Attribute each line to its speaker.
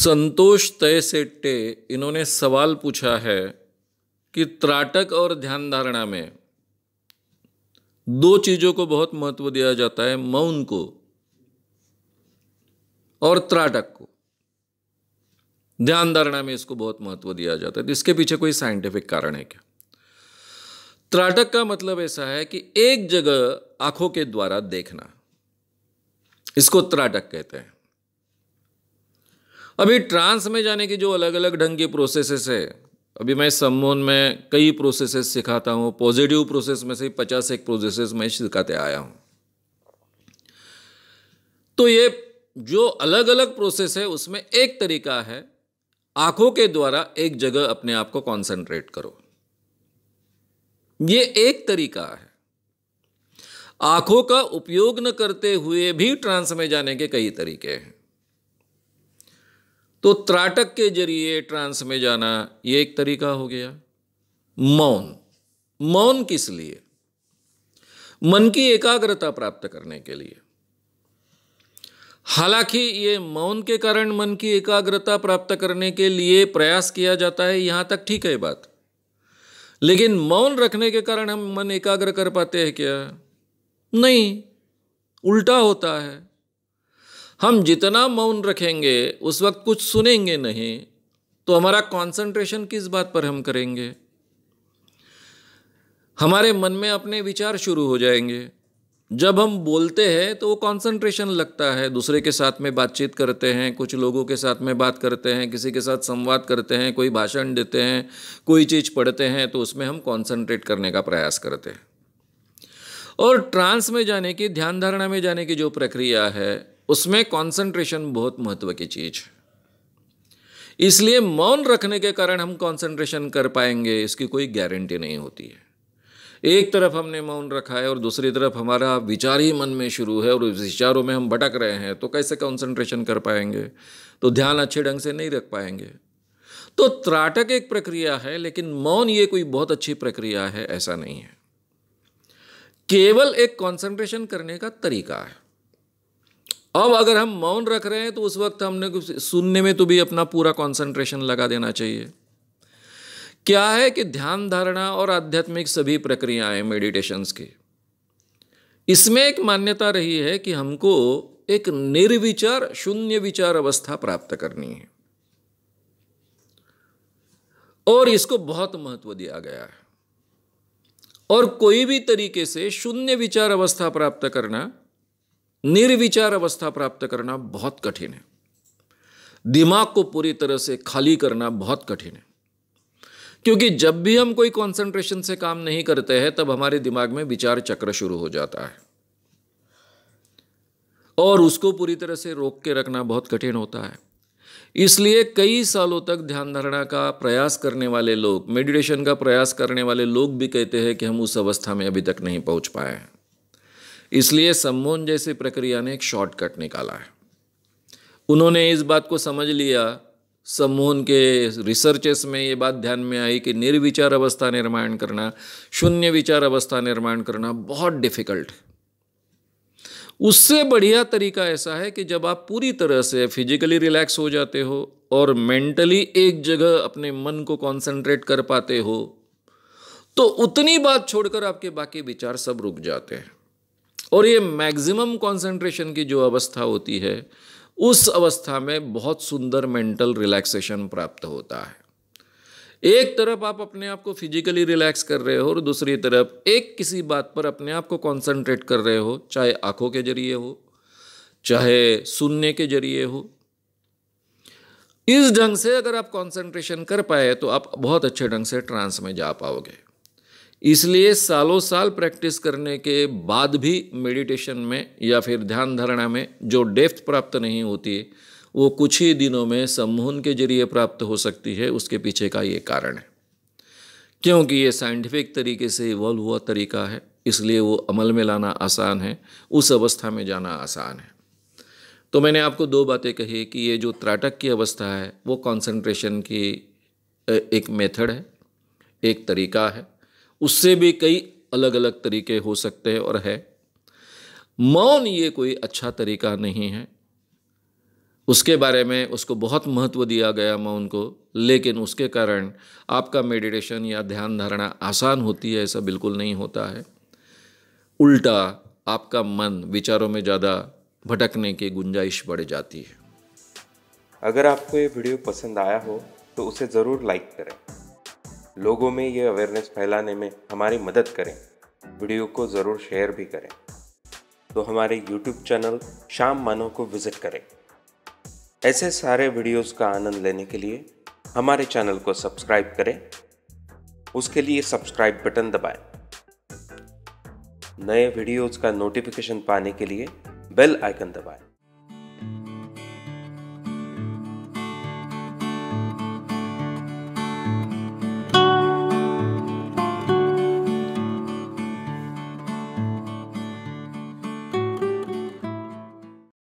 Speaker 1: संतोष तयसेट्टे इन्होंने सवाल पूछा है कि त्राटक और ध्यान धारणा में दो चीजों को बहुत महत्व दिया जाता है, मौन को और त्राटक को। ध्यान धारणा में इसको बहुत महत्व दिया जाता है, तो इसके पीछे कोई साइंटिफिक कारण है क्या? त्राटक का मतलब ऐसा है कि एक जगह आंखों के द्वारा देखना, इसको त्राटक कहते हैं। अभी ट्रांस में जाने की जो अलग अलग ढंग की प्रोसेसेस है, अभी मैं सम्मोहन में कई प्रोसेसेस सिखाता हूं, पॉजिटिव प्रोसेस में से 51 प्रोसेसेस मैं सिखाते आया हूं। तो ये जो अलग अलग प्रोसेस है उसमें एक तरीका है, आंखों के द्वारा एक जगह अपने आप को कॉन्सेंट्रेट करो। ये एक तरीका है। आंखों का उपयोग न करते हुए भी ट्रांस में जाने के कई तरीके हैं। तो त्राटक के जरिए ट्रांस में जाना ये एक तरीका हो गया। मौन, मौन किस लिए? मन की एकाग्रता प्राप्त करने के लिए। हालांकि ये मौन के कारण मन की एकाग्रता प्राप्त करने के लिए प्रयास किया जाता है, यहां तक ठीक है बात, लेकिन मौन रखने के कारण हम मन एकाग्र कर पाते हैं क्या? नहीं, उल्टा होता है। हम जितना मौन रखेंगे उस वक्त कुछ सुनेंगे नहीं, तो हमारा कंसंट्रेशन किस बात पर हम करेंगे? हमारे मन में अपने विचार शुरू हो जाएंगे। जब हम बोलते हैं तो वो कंसंट्रेशन लगता है, दूसरे के साथ में बातचीत करते हैं, कुछ लोगों के साथ में बात करते हैं, किसी के साथ संवाद करते हैं, कोई भाषण देते हैं, कोई चीज़ पढ़ते हैं, तो उसमें हम कंसंट्रेट करने का प्रयास करते हैं। और ट्रांस में जाने की, ध्यान धारणा में जाने की जो प्रक्रिया है उसमें कंसंट्रेशन बहुत महत्व की चीज है। इसलिए मौन रखने के कारण हम कंसंट्रेशन कर पाएंगे इसकी कोई गारंटी नहीं होती है। एक तरफ हमने मौन रखा है और दूसरी तरफ हमारा विचार ही मन में शुरू है और उस विचारों में हम भटक रहे हैं, तो कैसे कंसंट्रेशन कर पाएंगे? तो ध्यान अच्छे ढंग से नहीं रख पाएंगे। तो त्राटक एक प्रक्रिया है, लेकिन मौन ये कोई बहुत अच्छी प्रक्रिया है ऐसा नहीं है, केवल एक कंसंट्रेशन करने का तरीका है। अब अगर हम मौन रख रहे हैं तो उस वक्त हमने सुनने में तो भी अपना पूरा कंसंट्रेशन लगा देना चाहिए। क्या है कि ध्यान धारणा और आध्यात्मिक सभी प्रक्रियाएं मेडिटेशंस की, इसमें एक मान्यता रही है कि हमको एक निर्विचार, शून्य विचार अवस्था प्राप्त करनी है, और इसको बहुत महत्व दिया गया है। और कोई भी तरीके से शून्य विचार अवस्था प्राप्त करना, निर्विचार अवस्था प्राप्त करना बहुत कठिन है। दिमाग को पूरी तरह से खाली करना बहुत कठिन है, क्योंकि जब भी हम कोई कंसंट्रेशन से काम नहीं करते हैं तब हमारे दिमाग में विचार चक्र शुरू हो जाता है, और उसको पूरी तरह से रोक के रखना बहुत कठिन होता है। इसलिए कई सालों तक ध्यान धारणा का प्रयास करने वाले लोग, मेडिटेशन का प्रयास करने वाले लोग भी कहते हैं कि हम उस अवस्था में अभी तक नहीं पहुंच पाए हैं। इसलिए सम्मोहन जैसी प्रक्रिया ने एक शॉर्टकट निकाला है। उन्होंने इस बात को समझ लिया, सम्मोहन के रिसर्चेस में ये बात ध्यान में आई कि निर्विचार अवस्था निर्माण करना, शून्य विचार अवस्था निर्माण करना बहुत डिफिकल्ट है। उससे बढ़िया तरीका ऐसा है कि जब आप पूरी तरह से फिजिकली रिलैक्स हो जाते हो और मेंटली एक जगह अपने मन को कॉन्सेंट्रेट कर पाते हो, तो उतनी बात छोड़कर आपके बाकी विचार सब रुक जाते हैं। और ये मैक्सिमम कंसंट्रेशन की जो अवस्था होती है, उस अवस्था में बहुत सुंदर मेंटल रिलैक्सेशन प्राप्त होता है। एक तरफ आप अपने आप को फिजिकली रिलैक्स कर रहे हो और दूसरी तरफ एक किसी बात पर अपने आप को कंसंट्रेट कर रहे हो, चाहे आंखों के जरिए हो, चाहे सुनने के जरिए हो। इस ढंग से अगर आप कंसंट्रेशन कर पाए तो आप बहुत अच्छे ढंग से ट्रांस में जा पाओगे। इसलिए सालों साल प्रैक्टिस करने के बाद भी मेडिटेशन में या फिर ध्यान धारणा में जो डेप्थ प्राप्त नहीं होती, वो कुछ ही दिनों में सम्मोहन के जरिए प्राप्त हो सकती है। उसके पीछे का ये कारण है, क्योंकि ये साइंटिफिक तरीके से इवॉल्व हुआ तरीका है, इसलिए वो अमल में लाना आसान है, उस अवस्था में जाना आसान है। तो मैंने आपको दो बातें कही कि ये जो त्राटक की अवस्था है वो कंसंट्रेशन की एक मेथड है, एक तरीका है। उससे भी कई अलग अलग तरीके हो सकते हैं और है। मौन ये कोई अच्छा तरीका नहीं है। उसके बारे में उसको बहुत महत्व दिया गया मौन को, लेकिन उसके कारण आपका मेडिटेशन या ध्यान धारणा आसान होती है ऐसा बिल्कुल नहीं होता है। उल्टा आपका मन विचारों में ज़्यादा भटकने की गुंजाइश बढ़ जाती है।
Speaker 2: अगर आपको ये वीडियो पसंद आया हो तो उसे ज़रूर लाइक करें, लोगों में ये अवेयरनेस फैलाने में हमारी मदद करें। वीडियो को ज़रूर शेयर भी करें। तो हमारे YouTube चैनल श्याम मानव को विज़िट करें। ऐसे सारे वीडियोस का आनंद लेने के लिए हमारे चैनल को सब्सक्राइब करें। उसके लिए सब्सक्राइब बटन दबाएं। नए वीडियोस का नोटिफिकेशन पाने के लिए बेल आइकन दबाएं।